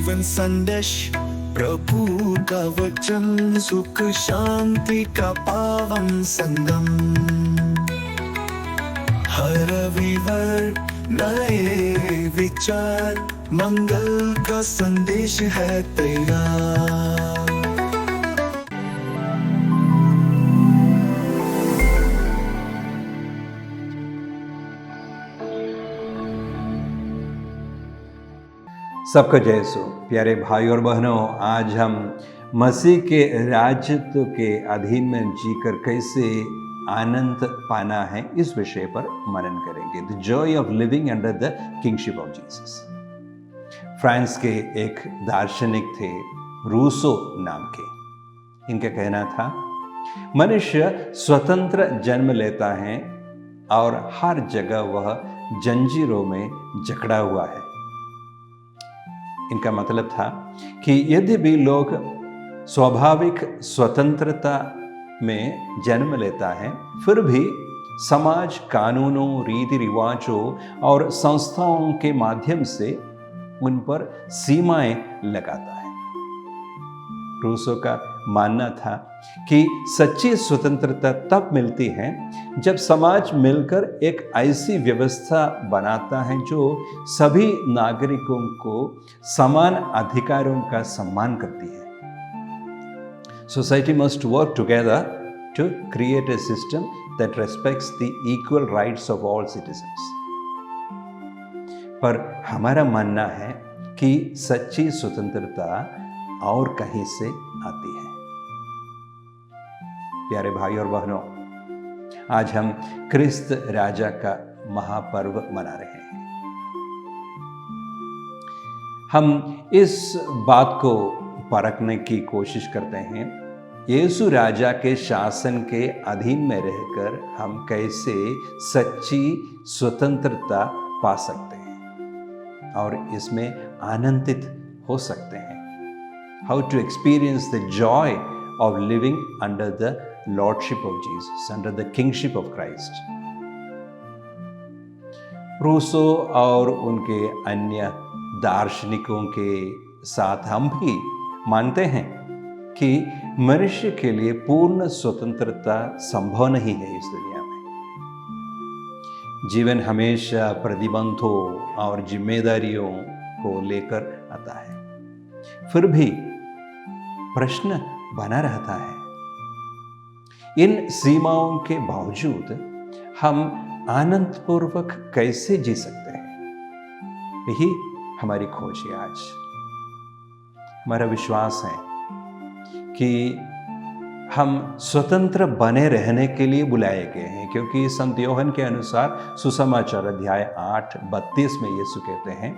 जीवन संदेश, प्रभु का वचन, सुख शांति का पावन संगम। हर रविवार नए विचार, मंगल का संदेश है तैयार। सबको जय सो। प्यारे भाई और बहनों, आज हम मसीह के राज्यत्व के अधीन में जीकर कैसे आनंद पाना है, इस विषय पर मनन करेंगे। The Joy of living under the kingship of Jesus. France के एक दार्शनिक थे, रूसो नाम के। इनका कहना था, मनुष्य स्वतंत्र जन्म लेता है और हर जगह वह जंजीरों में जकड़ा हुआ है। इनका मतलब था कि यदि भी लोग स्वाभाविक स्वतंत्रता में जन्म लेता है, फिर भी समाज कानूनों, रीति रिवाजों और संस्थाओं के माध्यम से उन पर सीमाएं लगाता है। रूसो का मानना था कि सच्ची स्वतंत्रता तब मिलती है जब समाज मिलकर एक ऐसी व्यवस्था बनाता है जो सभी नागरिकों को समान अधिकारों का सम्मान करती है। Society must work together to create a system that respects the equal rights of all citizens. पर हमारा मानना है कि सच्ची स्वतंत्रता और कहीं से आती है। प्यारे भाई और बहनों, आज हम क्रिस्त राजा का महापर्व मना रहे हैं। हम इस बात को परखने की कोशिश करते हैं, यीशु राजा के शासन के अधीन में रहकर हम कैसे सच्ची स्वतंत्रता पा सकते हैं और इसमें आनंदित हो सकते हैं। How to experience the joy of living under the lordship of Jesus, under the kingship of Christ. Rousseau और उनके अन्य दार्शनिकों के साथ हम भी मानते हैं कि मनुष्य के लिए पूर्ण स्वतंत्रता संभव नहीं है इस दुनिया में। जीवन हमेशा प्रतिबंधों और जिम्मेदारियों को लेकर आता है। फिर भी प्रश्न बना रहता है, इन सीमाओं के बावजूद हम आनंदपूर्वक कैसे जी सकते हैं? यही हमारी खोज है आज। हमारा विश्वास है कि हम स्वतंत्र बने रहने के लिए बुलाए गए हैं, क्योंकि संत योहन के अनुसार सुसमाचार अध्याय 8:32 में यीशु कहते हैं,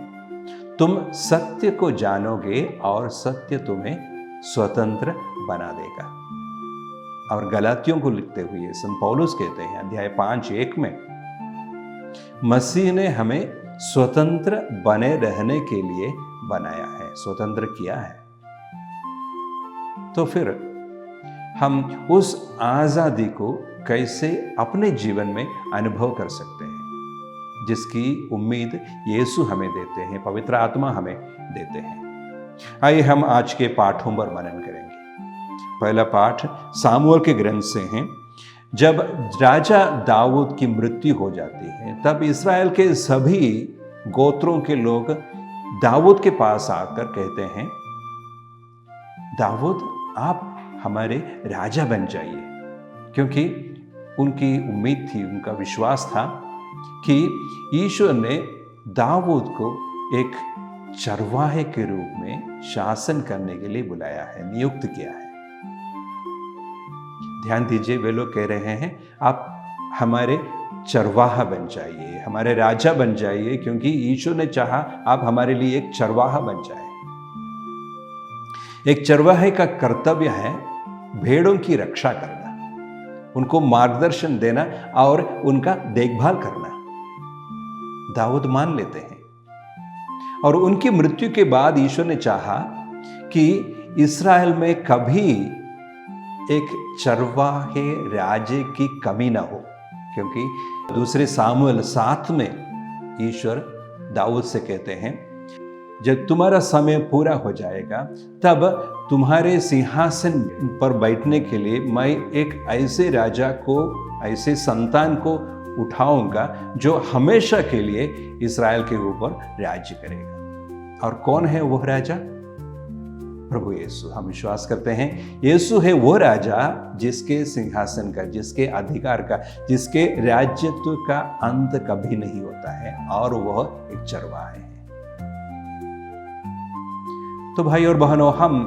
तुम सत्य को जानोगे और सत्य तुम्हें स्वतंत्र बना देगा। और गलातियों को लिखते हुए संत पौलुस कहते हैं अध्याय 5:1 में, मसीह ने हमें स्वतंत्र बने रहने के लिए बनाया है, स्वतंत्र किया है। तो फिर हम उस आजादी को कैसे अपने जीवन में अनुभव कर सकते हैं, जिसकी उम्मीद यीशु हमें देते हैं, पवित्र आत्मा हमें देते हैं। आइए हम आज के पाठों पर मनन करेंगे। पहला पाठ सामुएल के ग्रंथ से है। जब राजा दाऊद की मृत्यु हो जाती है, तब इस्राएल के सभी गोत्रों के लोग दाऊद के पास आकर कहते हैं, दाऊद आप हमारे राजा बन जाइए, क्योंकि उनकी उम्मीद थी, उनका विश्वास था कि ईश्वर ने दाऊद को एक चरवाहे के रूप में शासन करने के लिए बुलाया है, नियुक्त किया है। ध्यान दीजिए, वे लोग कह रहे हैं आप हमारे चरवाहा बन जाइए, हमारे राजा बन जाइए, क्योंकि ईश्वर ने चाहा आप हमारे लिए एक चरवाहा बन जाए। एक चरवाहे का कर्तव्य है भेड़ों की रक्षा करना, उनको मार्गदर्शन देना और उनका देखभाल करना। दाऊद मान लेते हैं और उनकी मृत्यु के बाद ईश्वर ने चाहा कि इस्राएल में कभी एक चरवाहे राजे की कमी ना हो, क्योंकि दूसरे सामुएल 7 में ईश्वर दाऊद से कहते हैं, जब तुम्हारा समय पूरा हो जाएगा तब तुम्हारे सिंहासन पर बैठने के लिए मैं एक ऐसे राजा को, ऐसे संतान को उठाऊंगा जो हमेशा के लिए इस्राएल के ऊपर राज्य करेगा। और कौन है वह राजा? प्रभु यीशु। हम विश्वास करते हैं यीशु है वो राजा जिसके सिंहासन का, जिसके अधिकार का, जिसके राज्यत्व का अंत कभी नहीं होता है, और वह एक चरवाहा है। तो भाई और बहनों, हम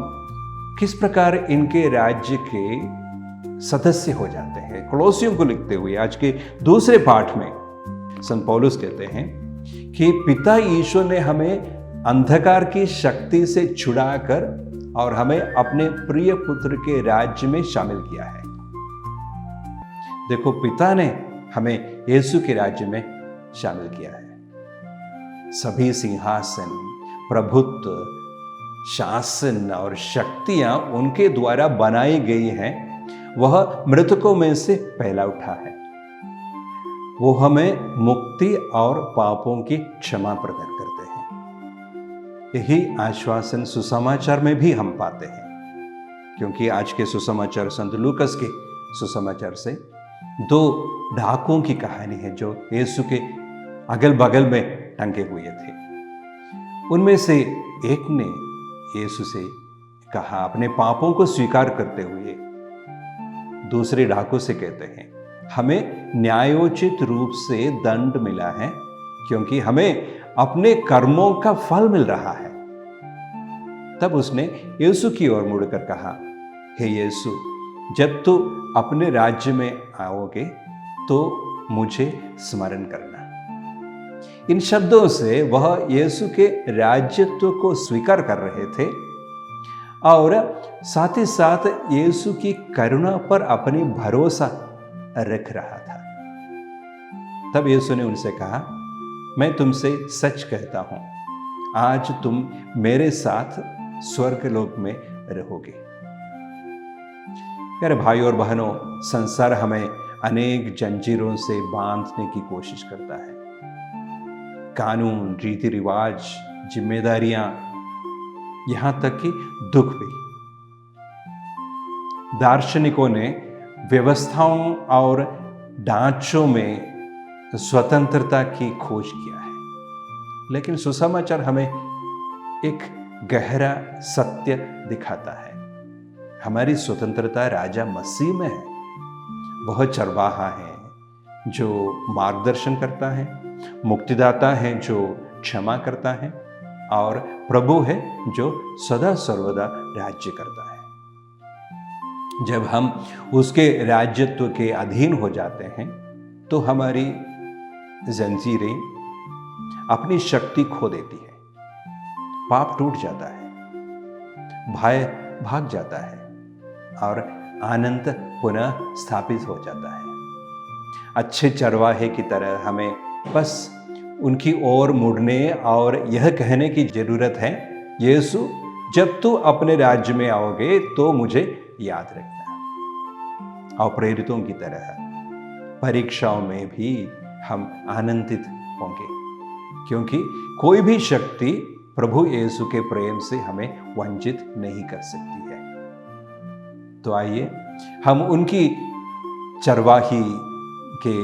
किस प्रकार इनके राज्य के सदस्य हो जाते हैं? कोलोसियों को लिखते हुए आज के दूसरे पाठ में संत पौलुस कहते हैं कि पिता ईश्वर ने हमें अंधकार की शक्ति से छुड़ाकर और हमें अपने प्रिय पुत्र के राज्य में शामिल किया है। देखो, पिता ने हमें यीशु के राज्य में शामिल किया है। सभी सिंहासन, प्रभुत्व, शासन और शक्तियां उनके द्वारा बनाई गई हैं। वह मृतकों में से पहला उठा है। वो हमें मुक्ति और पापों की क्षमा प्रदान करते हैं। यही आश्वासन सुसमाचार में भी हम पाते हैं, क्योंकि आज के सुसमाचार संत लूकस के सुसमाचार से दो डाकुओं की कहानी है जो यीशु के अगल बगल में टंगे हुए थे। उनमें से एक ने यीशु से कहा, अपने पापों को स्वीकार करते हुए दूसरे डाकू से कहते हैं, हमें न्यायोचित रूप से दंड मिला है, क्योंकि हमें अपने कर्मों का फल मिल रहा है। तब उसने यीशु की ओर मुड़कर कहा, हे यीशु, जब तू अपने राज्य में आओगे तो मुझे स्मरण करना। इन शब्दों से वह यीशु के राज्यत्व को स्वीकार कर रहे थे और साथ ही साथ यीशु की करुणा पर अपनी भरोसा रख रहा था। तब यीशु ने उनसे कहा, मैं तुमसे सच कहता हूं, आज तुम मेरे साथ स्वर्गलोक में रहोगे। प्यारे भाई और बहनों, संसार हमें अनेक जंजीरों से बांधने की कोशिश करता है। कानून, रीति रिवाज, जिम्मेदारियां, यहां तक कि दुख भी। दार्शनिकों ने व्यवस्थाओं और ढांचों में स्वतंत्रता की खोज किया है, लेकिन सुसमाचार हमें एक गहरा सत्य दिखाता है। हमारी स्वतंत्रता राजा मसीह में है। वह चरवाहा है जो मार्गदर्शन करता है, मुक्तिदाता है जो क्षमा करता है, और प्रभु है जो सदा सर्वदा राज्य करता है। जब हम उसके राज्यत्व के अधीन हो जाते हैं तो हमारी जंजीरें अपनी शक्ति खो देती है, पाप टूट जाता है, भय भाग जाता है और आनंद पुनः स्थापित हो जाता है। अच्छे चरवाहे की तरह हमें बस उनकी ओर मुड़ने और यह कहने की जरूरत है, यीशु, जब तू अपने राज्य में आओगे तो मुझे याद रखना। और प्रेरितों की तरह परीक्षाओं में भी हम आनंदित होंगे, क्योंकि कोई भी शक्ति प्रभु यीशु के प्रेम से हमें वंचित नहीं कर सकती है। तो आइए हम उनकी चरवाही के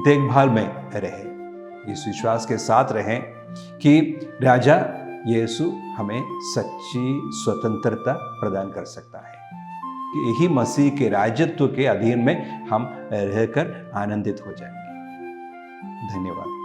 देखभाल में रहें, इस विश्वास के साथ रहें कि राजा यीशु हमें सच्ची स्वतंत्रता प्रदान कर सकता है। यही मसीह के राज्यत्व के अधीन में हम रहकर आनंदित हो जाएंगे। धन्यवाद।